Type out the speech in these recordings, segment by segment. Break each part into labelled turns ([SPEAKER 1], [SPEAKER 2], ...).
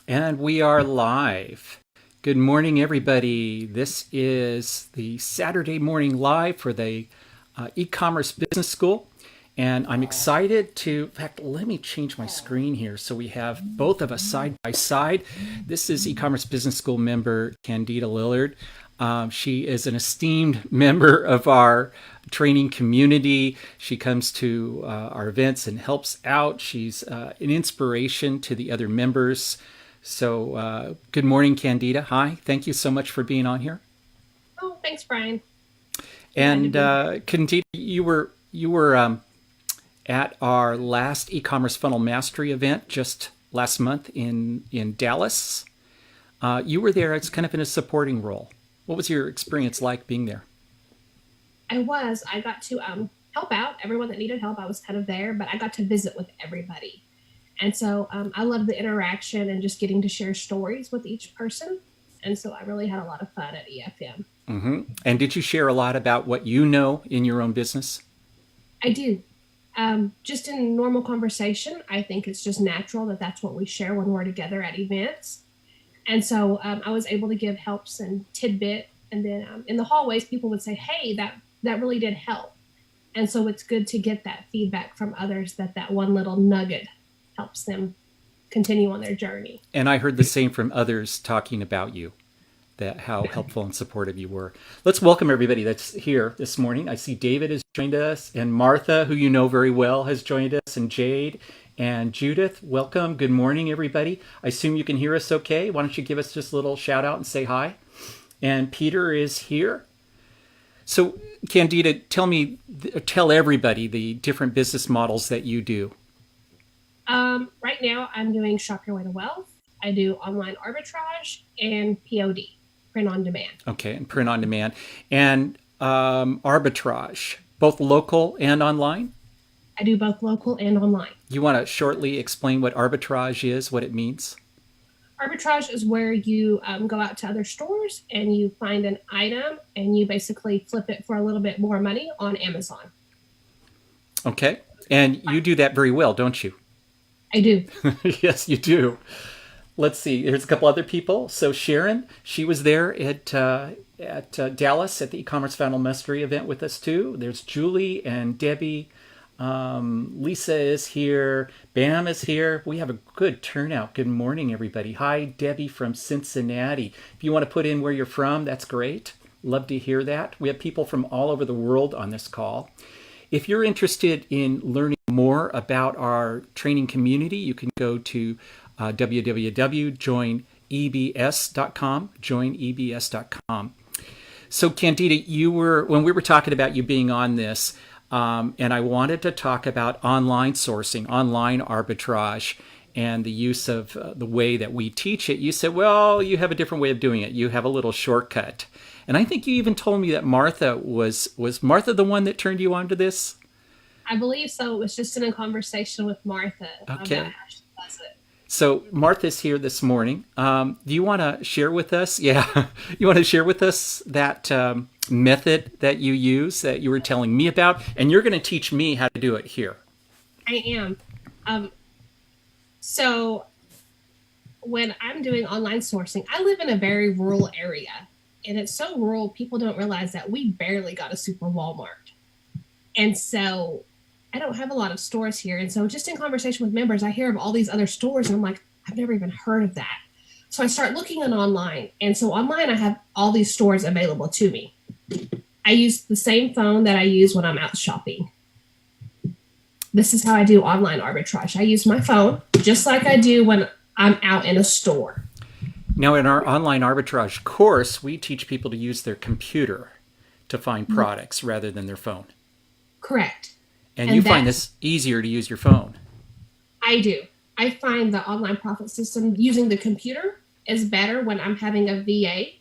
[SPEAKER 1] And we are live. Good morning, everybody. This is the Saturday morning live for the e-commerce business school. And I'm excited to, in fact, let me change my screen here so we have both of us side by side. This is e-commerce business school member Candida Lillard. She is an esteemed member of our training community. She comes to our events and helps out. She's an inspiration to the other members. So good morning, Candida. Hi. Thank you so much for being on here.
[SPEAKER 2] Oh, thanks, Brian.
[SPEAKER 1] And Candida, you were at our last e-commerce funnel mastery event just last month in Dallas. You were there as kind of in a supporting role. What was your experience like being there?
[SPEAKER 2] I got to help out everyone that needed help. I was kind of there, but I got to visit with everybody. And so I love the interaction and just getting to share stories with each person. And so I really had a lot of fun at EFM.
[SPEAKER 1] Mm-hmm. And did you share a lot about what you know in your own business?
[SPEAKER 2] I do. Just in normal conversation, I think it's just natural that that's what we share when we're together at events. And so I was able to give helps and tidbit. And then in the hallways, people would say, hey, that really did help. And so it's good to get that feedback from others that one little nugget helps them continue on their journey.
[SPEAKER 1] And I heard the same from others talking about you, that how helpful and supportive you were. Let's welcome everybody that's here this morning. I see David has joined us, and Martha, who you know very well, has joined us, and Jade and Judith. Welcome. Good morning, everybody. I assume you can hear us okay. Why don't you give us just a little shout out and say hi? And Peter is here. So Candida, tell everybody the different business models that you do.
[SPEAKER 2] Right now, I'm doing Shop Your Way to Wealth. I do online arbitrage and POD, print on demand.
[SPEAKER 1] Okay, and print on demand. And arbitrage, both local and online?
[SPEAKER 2] I do both local and online.
[SPEAKER 1] You want to shortly explain what arbitrage is, what it means?
[SPEAKER 2] Arbitrage is where you go out to other stores and you find an item and you basically flip it for a little bit more money on Amazon.
[SPEAKER 1] Okay, and you do that very well, don't you?
[SPEAKER 2] I do.
[SPEAKER 1] Yes, you do. Let's see. There's a couple other people. So Sharon, she was there at Dallas at the e-commerce funnel mastery event with us too. There's Julie and Debbie. Lisa is here. Bam is here. We have a good turnout. Good morning, everybody. Hi, Debbie from Cincinnati. If you want to put in where you're from, that's great. Love to hear that. We have people from all over the world on this call. If you're interested in learning more about our training community, you can go to www.joinebs.com, joinebs.com. So Candida, when we were talking about you being on this, and I wanted to talk about online sourcing, online arbitrage, and the use of the way that we teach it, you said, well, you have a different way of doing it. You have a little shortcut. And I think you even told me that Martha was Martha the one that turned you on to this?
[SPEAKER 2] I believe so. It was just in a conversation with Martha
[SPEAKER 1] okay.
[SPEAKER 2] about how she does it.
[SPEAKER 1] So Martha's here this morning. Do you want to share with us? Yeah. You want to share with us that method that you use that you were telling me about? And you're going to teach me how to do it here.
[SPEAKER 2] I am. So when I'm doing online sourcing, I live in a very rural area. And it's so rural, people don't realize that we barely got a super Walmart. And so I don't have a lot of stores here. And so just in conversation with members, I hear of all these other stores and I'm like, I've never even heard of that. So I start looking at online. And so online, I have all these stores available to me. I use the same phone that I use when I'm out shopping. This is how I do online arbitrage. I use my phone just like I do when I'm out in a store.
[SPEAKER 1] Now, in our online arbitrage course, we teach people to use their computer to find products rather than their phone.
[SPEAKER 2] Correct.
[SPEAKER 1] And you find this easier to use your phone.
[SPEAKER 2] I do. I find the online profit system using the computer is better when I'm having a VA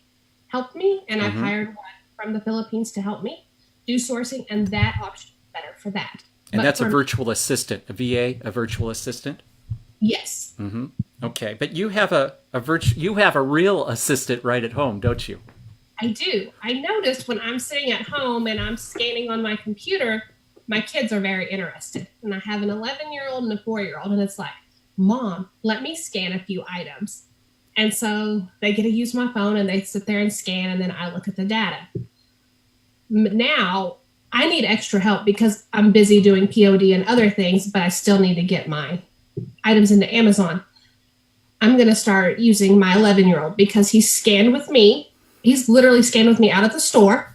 [SPEAKER 2] help me. And I've hired one from the Philippines to help me do sourcing. And that option is better for that.
[SPEAKER 1] And that's a virtual assistant, a VA, a virtual assistant?
[SPEAKER 2] Yes.
[SPEAKER 1] Mm-hmm. Okay, but you have a real assistant right at home, don't you?
[SPEAKER 2] I do. I noticed when I'm sitting at home and I'm scanning on my computer, my kids are very interested. And I have an 11-year-old and a 4-year-old, and it's like, Mom, let me scan a few items. And so they get to use my phone and they sit there and scan, and then I look at the data. Now I need extra help because I'm busy doing POD and other things, but I still need to get my items into Amazon. I'm going to start using my 11-year-old because he's scanned with me. He's literally scanned with me out of the store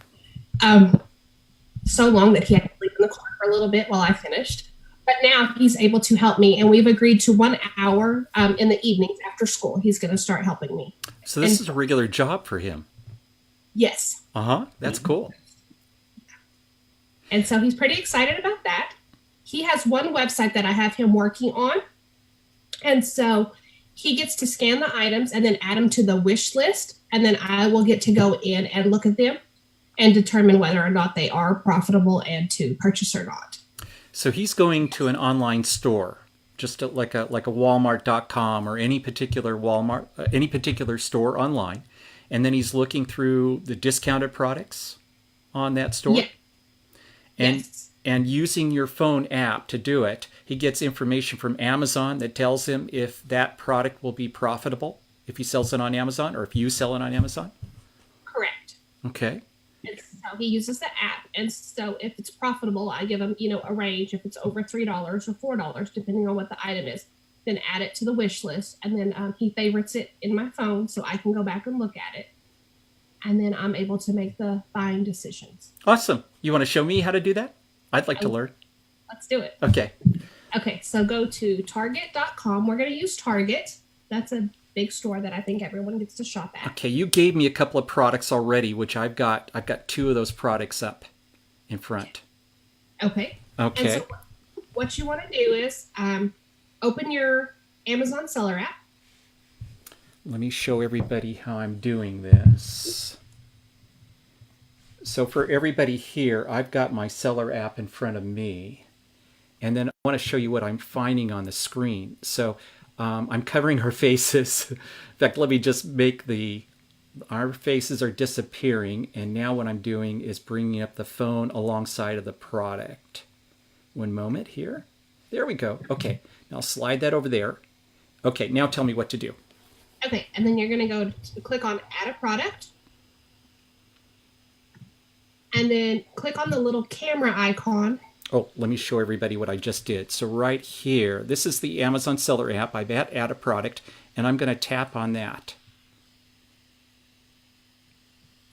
[SPEAKER 2] so long that he had to sleep in the car for a little bit while I finished. But now he's able to help me, and we've agreed to 1 hour in the evenings after school. He's going to start helping me.
[SPEAKER 1] So this is a regular job for him.
[SPEAKER 2] Yes.
[SPEAKER 1] That's cool.
[SPEAKER 2] And so he's pretty excited about that. He has one website that I have him working on. And so he gets to scan the items and then add them to the wish list. And then I will get to go in and look at them and determine whether or not they are profitable and to purchase or not.
[SPEAKER 1] So he's going to an online store, just like a Walmart.com or any particular any particular store online. And then he's looking through the discounted products on that store.
[SPEAKER 2] Yeah.
[SPEAKER 1] And using your phone app to do it, he gets information from Amazon that tells him if that product will be profitable if he sells it on Amazon or if you sell it on Amazon?
[SPEAKER 2] Correct.
[SPEAKER 1] Okay.
[SPEAKER 2] And so he uses the app. And so if it's profitable, I give him, a range. If it's over $3 or $4, depending on what the item is, then add it to the wish list. And then he favorites it in my phone so I can go back and look at it. And then I'm able to make the buying decisions.
[SPEAKER 1] Awesome. You want to show me how to do that? I'd like to learn.
[SPEAKER 2] Let's do it.
[SPEAKER 1] Okay.
[SPEAKER 2] Okay, so go to Target.com. We're going to use Target. That's a big store that I think everyone gets to shop at.
[SPEAKER 1] Okay, you gave me a couple of products already, which I've got 2 of those products up in front.
[SPEAKER 2] Okay.
[SPEAKER 1] Okay.
[SPEAKER 2] And so what you want to do is open your Amazon seller app.
[SPEAKER 1] Let me show everybody how I'm doing this. So for everybody here, I've got my seller app in front of me. And then I want to show you what I'm finding on the screen. So I'm covering our faces. In fact, let me just make our faces are disappearing. And now what I'm doing is bringing up the phone alongside of the product. One moment here. There we go. Okay, now I'll slide that over there. Okay, now tell me what to do.
[SPEAKER 2] Okay, and then you're going to go to click on Add a Product. And then click on the little camera icon.
[SPEAKER 1] Oh, let me show everybody what I just did. So right here, this is the Amazon Seller app. I've add a product, and I'm going to tap on that.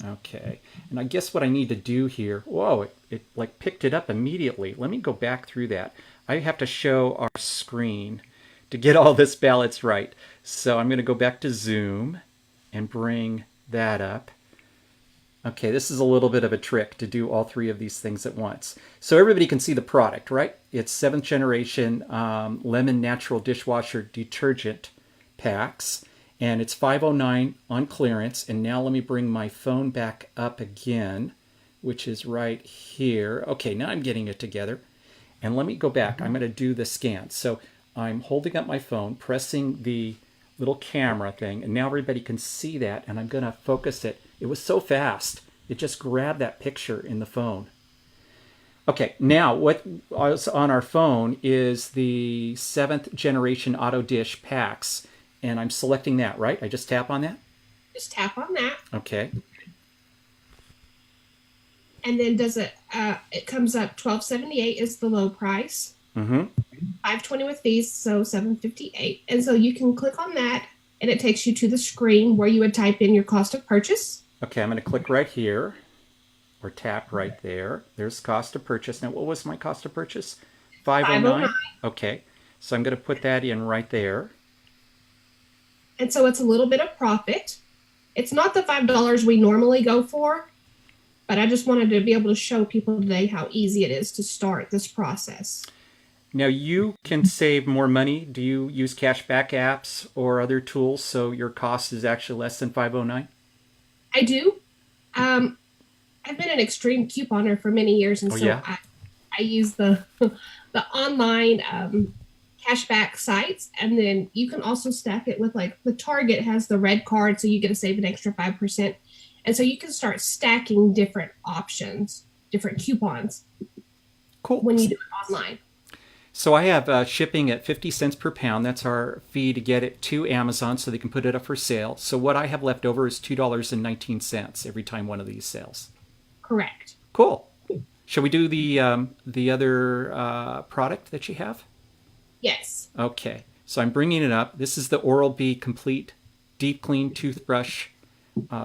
[SPEAKER 1] Okay, and I guess what I need to do here, whoa, it like picked it up immediately. Let me go back through that. I have to show our screen to get all this balance right. So I'm going to go back to Zoom and bring that up. Okay, this is a little bit of a trick to do all 3 of these things at once. So everybody can see the product, right? It's 7th generation lemon natural dishwasher detergent packs, and it's $5.09 on clearance. And now let me bring my phone back up again, which is right here. Okay, now I'm getting it together. And let me go back. I'm going to do the scan. So I'm holding up my phone, pressing the little camera thing, and now everybody can see that, and I'm going to focus it. It was so fast. It just grabbed that picture in the phone. Okay, now what is on our phone is the 7th generation auto dish packs, and I'm selecting that, right? I just tap on that?
[SPEAKER 2] Just tap on that.
[SPEAKER 1] Okay.
[SPEAKER 2] And then it comes up $12.78 is the low price.
[SPEAKER 1] Mm-hmm.
[SPEAKER 2] $5.20 with fees, so $7.58. And so you can click on that, and it takes you to the screen where you would type in your cost of purchase.
[SPEAKER 1] Okay, I'm going to click right here, or tap right there. There's cost of purchase. Now, what was my cost of purchase? $5.09? Okay, so I'm going to put that in right there.
[SPEAKER 2] And so it's a little bit of profit. It's not the $5 we normally go for, but I just wanted to be able to show people today how easy it is to start this process.
[SPEAKER 1] Now, you can save more money. Do you use cashback apps or other tools so your cost is actually less than $5.09?
[SPEAKER 2] I do. I've been an extreme couponer for many years, and I use the online cashback sites, and then you can also stack it with, like, the Target has the red card, so you get to save an extra 5%. And so you can start stacking different options, different coupons.
[SPEAKER 1] Cool.
[SPEAKER 2] When you do it online.
[SPEAKER 1] So I have shipping at 50 cents per pound. That's our fee to get it to Amazon so they can put it up for sale. So what I have left over is $2.19 every time one of these sells.
[SPEAKER 2] Correct.
[SPEAKER 1] Cool. Shall we do the other product that you have?
[SPEAKER 2] Yes.
[SPEAKER 1] Okay. So I'm bringing it up. This is the Oral-B Complete Deep Clean Toothbrush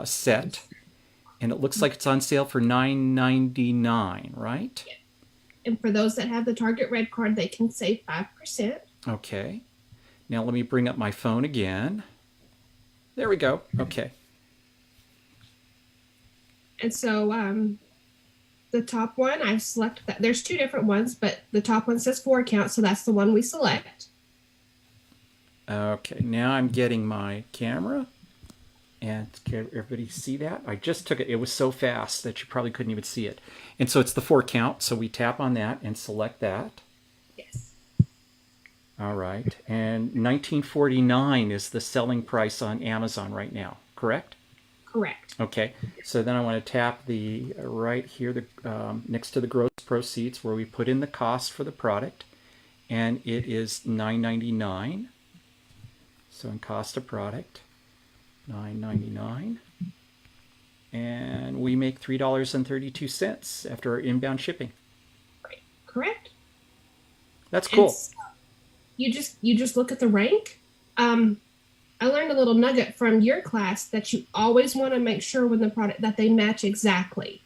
[SPEAKER 1] set. And it looks like it's on sale for $9.99, right?
[SPEAKER 2] Yeah. And for those that have the Target Red Card, they can save 5%.
[SPEAKER 1] Okay. Now let me bring up my phone again. There we go. Okay.
[SPEAKER 2] And so the top one, I've selected that. There's two different ones, but the top one says 4 count, so that's the one we select.
[SPEAKER 1] Okay, now I'm getting my camera. And can everybody see that? I just took it. It was so fast that you probably couldn't even see it. And so it's the 4 count. So we tap on that and select that.
[SPEAKER 2] Yes.
[SPEAKER 1] All right. And $19.49 is the selling price on Amazon right now, correct?
[SPEAKER 2] Correct.
[SPEAKER 1] Okay. So then I want to tap the right here, the next to the gross proceeds, where we put in the cost for the product. And it is $9.99. So in cost of product. $9.99, and we make $3.32 after our inbound shipping.
[SPEAKER 2] Right. Correct.
[SPEAKER 1] That's cool.
[SPEAKER 2] So you just look at the rank. I learned a little nugget from your class that you always want to make sure when the product that they match exactly.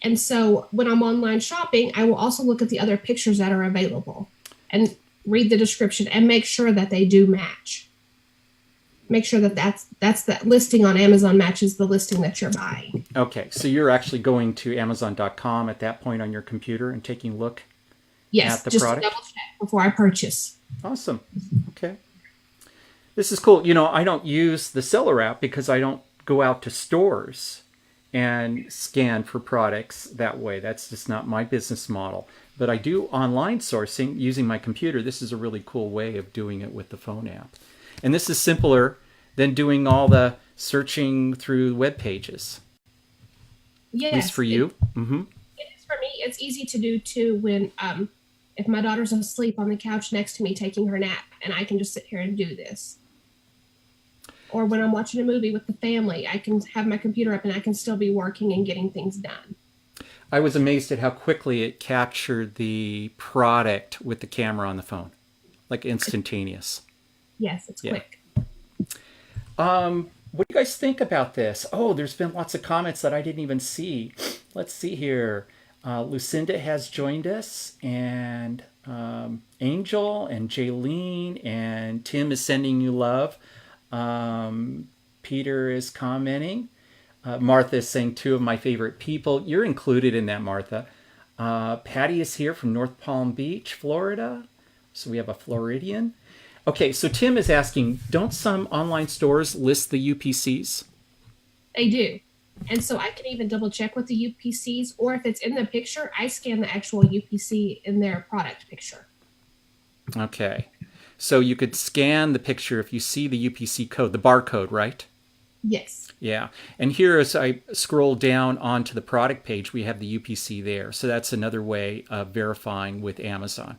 [SPEAKER 2] And so when I'm online shopping, I will also look at the other pictures that are available and read the description and make sure that they do match. Make sure that that's that listing on Amazon matches the listing that you're buying.
[SPEAKER 1] Okay, so you're actually going to Amazon.com at that point on your computer and taking a look
[SPEAKER 2] yes,
[SPEAKER 1] at the
[SPEAKER 2] just
[SPEAKER 1] product?
[SPEAKER 2] Double check before I purchase.
[SPEAKER 1] Awesome. Okay. This is cool. You know, I don't use the seller app because I don't go out to stores and scan for products that way. That's just not my business model. But I do online sourcing using my computer. This is a really cool way of doing it with the phone app. And this is simpler than doing all the searching through web pages.
[SPEAKER 2] Yes.
[SPEAKER 1] At least for you.
[SPEAKER 2] It is for me. It's easy to do too when if my daughter's asleep on the couch next to me taking her nap, and I can just sit here and do this. Or when I'm watching a movie with the family, I can have my computer up and I can still be working and getting things done.
[SPEAKER 1] I was amazed at how quickly it captured the product with the camera on the phone. Like instantaneous.
[SPEAKER 2] Yes, it's quick.
[SPEAKER 1] What do you guys think about this? Oh, there's been lots of comments that I didn't even see. Let's see here. Lucinda has joined us, and Angel and Jaylene, and Tim is sending you love. Peter is commenting. Martha is saying 2 of my favorite people. You're included in that, Martha. Patty is here from North Palm Beach, Florida. So we have a Floridian. Okay, so Tim is asking, don't some online stores list the UPCs?
[SPEAKER 2] They do. And so I can even double check with the UPCs, or if it's in the picture, I scan the actual UPC in their product picture.
[SPEAKER 1] Okay. So you could scan the picture if you see the UPC code, the barcode, right?
[SPEAKER 2] Yes.
[SPEAKER 1] Yeah. And here, as I scroll down onto the product page, we have the UPC there. So that's another way of verifying with Amazon.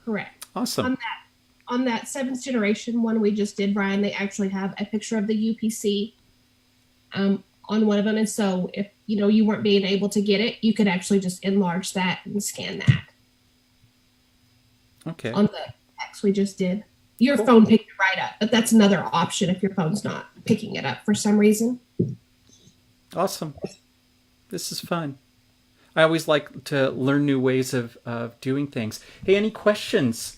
[SPEAKER 2] Correct.
[SPEAKER 1] Awesome.
[SPEAKER 2] On that 7th generation one we just did, Brian, they actually have a picture of the UPC on one of them. And so if you weren't being able to get it, you could actually just enlarge that and scan that.
[SPEAKER 1] Okay.
[SPEAKER 2] On the X we just did. Your phone picked it right up, but that's another option if your phone's not picking it up for some reason.
[SPEAKER 1] Awesome. This is fun. I always like to learn new ways of doing things. Hey, any questions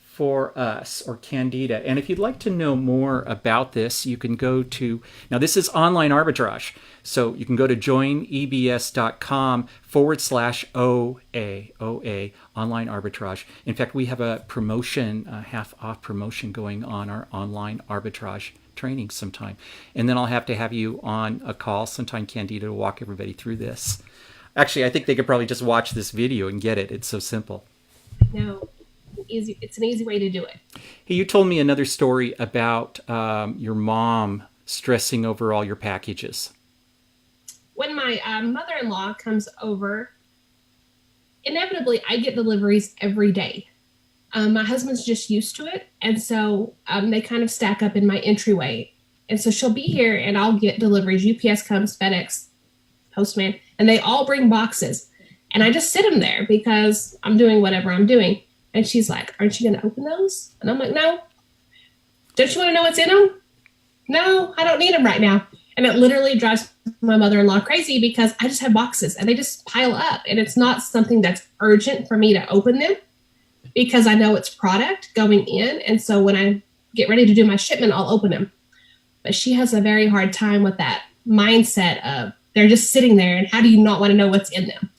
[SPEAKER 1] for us or Candida? And if you'd like to know more about this, you can go to, now this is online arbitrage. So you can go to joinebs.com/OA, online arbitrage. In fact, we have a promotion, a half off promotion going on our online arbitrage training sometime. And then I'll have to have you on a call sometime, Candida, to walk everybody through this. Actually, I think they could probably just watch this video and get it. It's so simple.
[SPEAKER 2] No. Easy. It's an easy way to do it.
[SPEAKER 1] Hey, you told me another story about your mom stressing over all your packages.
[SPEAKER 2] When my mother-in-law comes over, inevitably I get deliveries every day. My husband's just used to it. And so they kind of stack up in my entryway. And so she'll be here and I'll get deliveries. UPS comes, FedEx, Postman, and they all bring boxes. And I just sit them there because I'm doing whatever I'm doing. And she's like, aren't you going to open those? And I'm like, no. Don't you want to know what's in them? No, I don't need them right now. And it literally drives my mother-in-law crazy because I just have boxes and they just pile up. And it's not something that's urgent for me to open them because I know it's product going in. And so when I get ready to do my shipment, I'll open them. But she has a very hard time with that mindset of they're just sitting there. And how do you not want to know what's in them?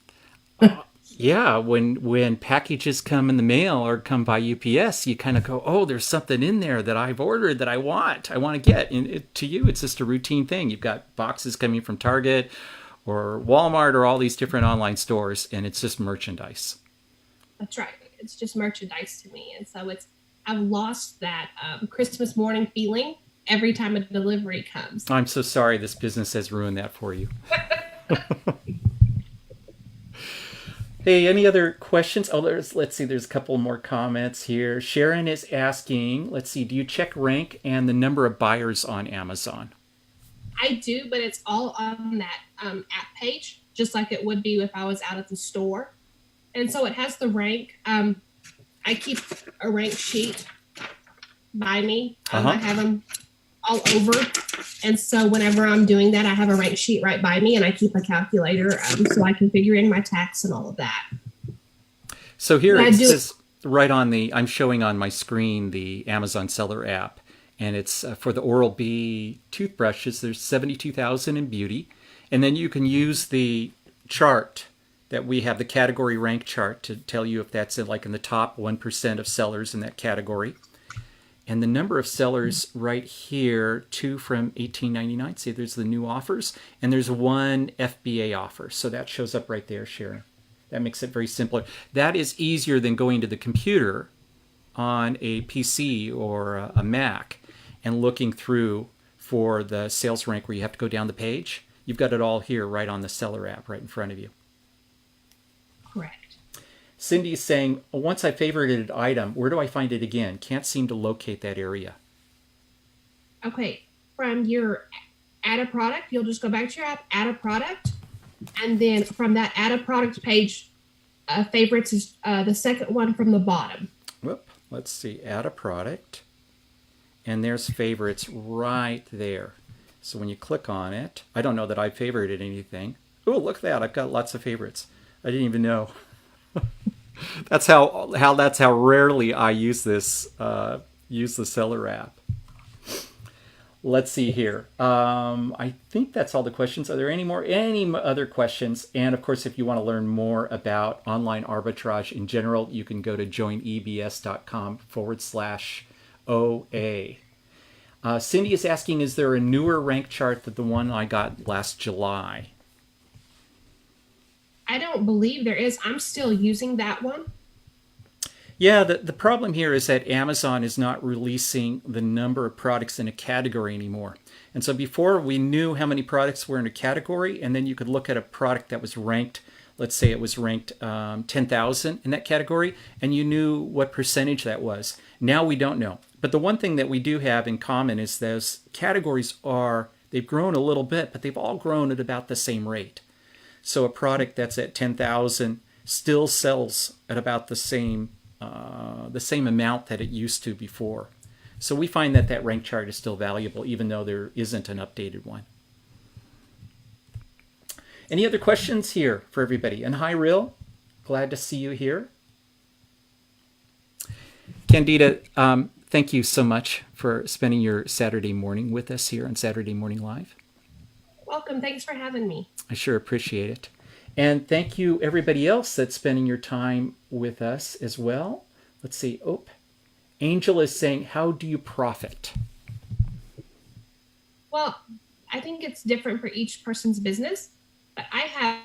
[SPEAKER 1] Yeah, when packages come in the mail or come by UPS, you kind of go, oh, there's something in there that I've ordered that I want to get. And to you, it's just a routine thing. You've got boxes coming from Target or Walmart or all these different online stores, and it's just merchandise.
[SPEAKER 2] That's right. It's just merchandise to me. And so I've lost that Christmas morning feeling every time a delivery comes.
[SPEAKER 1] I'm so sorry this business has ruined that for you. Hey, any other questions? Oh, let's see, there's a couple more comments here. Sharon is asking, let's see, do you check rank and the number of buyers on Amazon?
[SPEAKER 2] I do, but it's all on that app page, just like it would be if I was out at the store. And so it has the rank. I keep a rank sheet by me. I have them all over. And so whenever I'm doing that, I have a rank sheet right by me and I keep a calculator so I can figure in my tax and all of that.
[SPEAKER 1] So here it says right on I'm showing on my screen the Amazon Seller app, and it's for the Oral-B toothbrushes. There's 72,000 in beauty. And then you can use the chart that we have, the category rank chart, to tell you if that's in the top 1% of sellers in that category. And the number of sellers right here, 2 from $18.99. See, there's the new offers, and there's 1 FBA offer. So that shows up right there, Sharon. That makes it very simple. That is easier than going to the computer on a PC or a Mac and looking through for the sales rank where you have to go down the page. You've got it all here right on the Seller app right in front of you.
[SPEAKER 2] Correct.
[SPEAKER 1] Cindy is saying, once I favorited an item, where do I find it again? Can't seem to locate that area.
[SPEAKER 2] Okay, from your add a product, you'll just go back to your app, add a product, and then from that add a product page, favorites is the second one from the bottom.
[SPEAKER 1] Whoop, let's see, add a product, and there's favorites right there. So when you click on it, I don't know that I favorited anything. Oh, look at that, I've got lots of favorites. I didn't even know. That's how rarely I use this use the Seller app. Let's see here. I think that's all the questions. Are there any other questions? And of course, if you want to learn more about online arbitrage in general, you can go to joinebs.com/OA. Cindy is asking, is there a newer rank chart than the one I got last July?
[SPEAKER 2] I don't believe there is. I'm still using that one.
[SPEAKER 1] Yeah, the problem here is that Amazon is not releasing the number of products in a category anymore. And so before, we knew how many products were in a category, and then you could look at a product that was ranked, let's say it was ranked 10,000 in that category, and you knew what percentage that was. Now we don't know. But the one thing that we do have in common is those categories they've grown a little bit, but they've all grown at about the same rate. So a product that's at 10,000 still sells at about the same amount that it used to before. So we find that rank chart is still valuable, even though there isn't an updated one. Any other questions here for everybody? And hi, Ril. Glad to see you here. Candida, thank you so much for spending your Saturday morning with us here on Saturday Morning Live.
[SPEAKER 2] Welcome. Thanks for having me.
[SPEAKER 1] I sure appreciate it. And thank you, everybody else that's spending your time with us as well. Let's see. Oh, Angel is saying, how do you profit?
[SPEAKER 2] Well, I think it's different for each person's business, but I have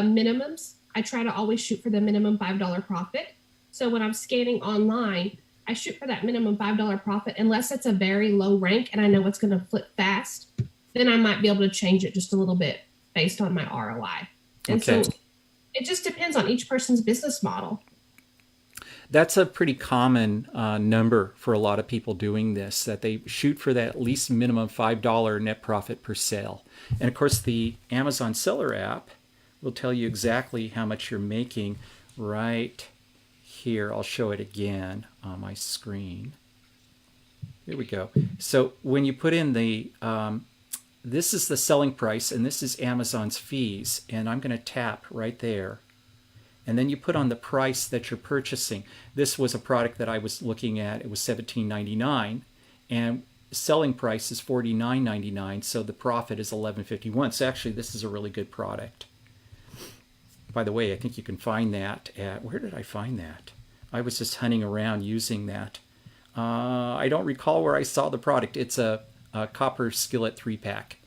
[SPEAKER 2] minimums. I try to always shoot for the minimum $5 profit. So when I'm scanning online, I shoot for that minimum $5 profit, unless it's a very low rank and I know it's going to flip fast. Then I might be able to change it just a little bit based on my ROI. And so it just depends on each person's business model.
[SPEAKER 1] That's a pretty common number for a lot of people doing this, that they shoot for that at least minimum $5 net profit per sale. And of course, the Amazon Seller app will tell you exactly how much you're making right here. I'll show it again on my screen. Here we go. So when you put in the, this is the selling price and this is Amazon's fees. And I'm going to tap right there. And then you put on the price that you're purchasing. This was a product that I was looking at. It was $17.99 and selling price is $49.99. So the profit is $11.51. So actually this is a really good product. By the way, I think you can find that at, where did I find that? I was just hunting around using that. I don't recall where I saw the product. It's a copper skillet 3-pack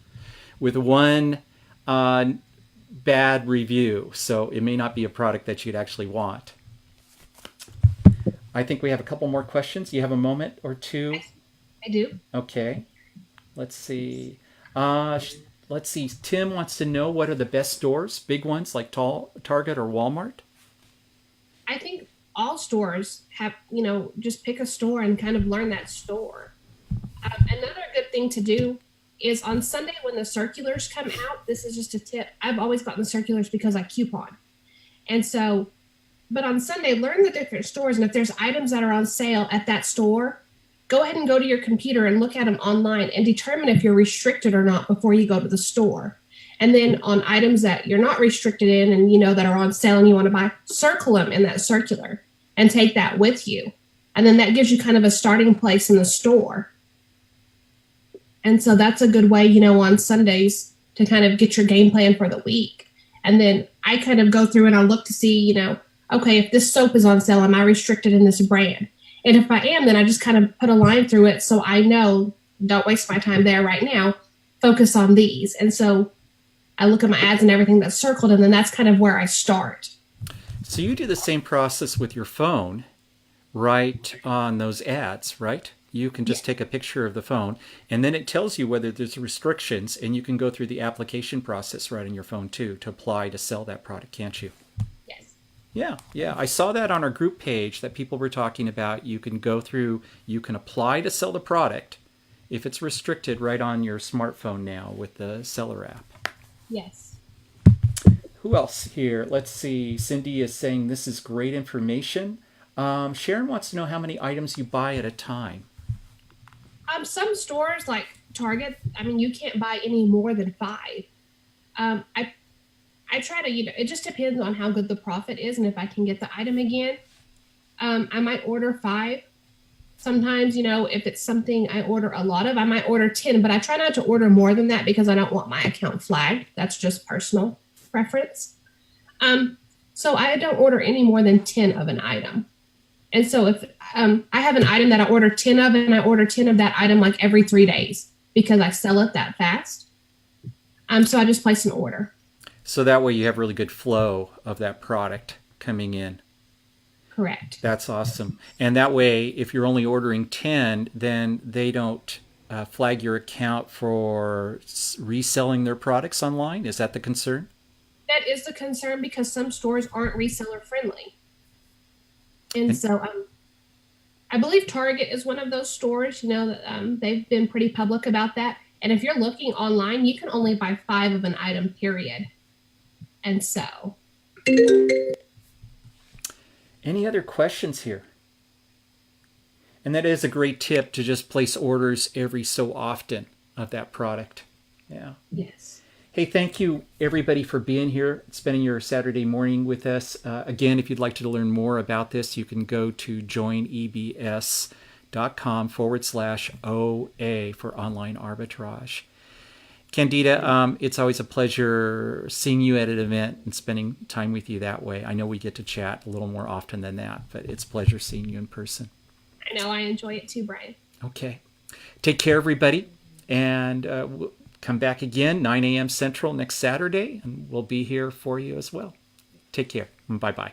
[SPEAKER 1] with one bad review, so it may not be a product that you'd actually want. I think we have a couple more questions. You have a moment or two?
[SPEAKER 2] I do.
[SPEAKER 1] Okay. Let's see. Tim wants to know, what are the best stores, big ones like Target or Walmart?
[SPEAKER 2] I think all stores have, just pick a store and kind of learn that store. Another good thing to do is on Sunday when the circulars come out, this is just a tip. I've always gotten the circulars because I coupon. And so, but on Sunday, learn the different stores. And if there's items that are on sale at that store, go ahead and go to your computer and look at them online and determine if you're restricted or not before you go to the store. And then on items that you're not restricted in and that are on sale and you want to buy, circle them in that circular and take that with you. And then that gives you kind of a starting place in the store. And so that's a good way, on Sundays to kind of get your game plan for the week. And then I kind of go through and I'll look to see, okay, if this soap is on sale, am I restricted in this brand? And if I am, then I just kind of put a line through it so I know, don't waste my time there right now, focus on these. And so I look at my ads and everything that's circled, and then that's kind of where I start.
[SPEAKER 1] So you do the same process with your phone, right, on those ads, right? You can just take a picture of the phone, and then it tells you whether there's restrictions, and you can go through the application process right on your phone too to apply to sell that product, can't you?
[SPEAKER 2] Yes.
[SPEAKER 1] Yeah. I saw that on our group page that people were talking about. You can go through, you can apply to sell the product if it's restricted right on your smartphone now with the Seller app.
[SPEAKER 2] Yes.
[SPEAKER 1] Who else here? Let's see. Cindy is saying this is great information. Sharon wants to know how many items you buy at a time.
[SPEAKER 2] Some stores like Target, you can't buy any more than 5. I try to, it just depends on how good the profit is and if I can get the item again. I might order 5. Sometimes, if it's something I order a lot of, I might order 10, but I try not to order more than that because I don't want my account flagged. That's just personal preference. So I don't order any more than 10 of an item. And so if I have an item that I order 10 of, and I order 10 of that item like every 3 days because I sell it that fast. So I just place an order.
[SPEAKER 1] So that way you have really good flow of that product coming in.
[SPEAKER 2] Correct.
[SPEAKER 1] That's awesome. And that way, if you're only ordering 10, then they don't flag your account for reselling their products online. Is that the concern?
[SPEAKER 2] That is the concern because some stores aren't reseller friendly. And so I believe Target is one of those stores, that they've been pretty public about that. And if you're looking online, you can only buy 5 of an item, period. And so.
[SPEAKER 1] Any other questions here? And that is a great tip to just place orders every so often of that product. Yeah.
[SPEAKER 2] Yes.
[SPEAKER 1] Hey, thank you everybody for being here, spending your Saturday morning with us. Again, if you'd like to learn more about this, you can go to joinebs.com/OA for online arbitrage. Candida, it's always a pleasure seeing you at an event and spending time with you that way. I know we get to chat a little more often than that, but it's a pleasure seeing you in person.
[SPEAKER 2] I know, I enjoy it too, Brian.
[SPEAKER 1] Okay. Take care, everybody. And we'll come back again, 9 a.m. Central next Saturday, and we'll be here for you as well. Take care. Bye-bye.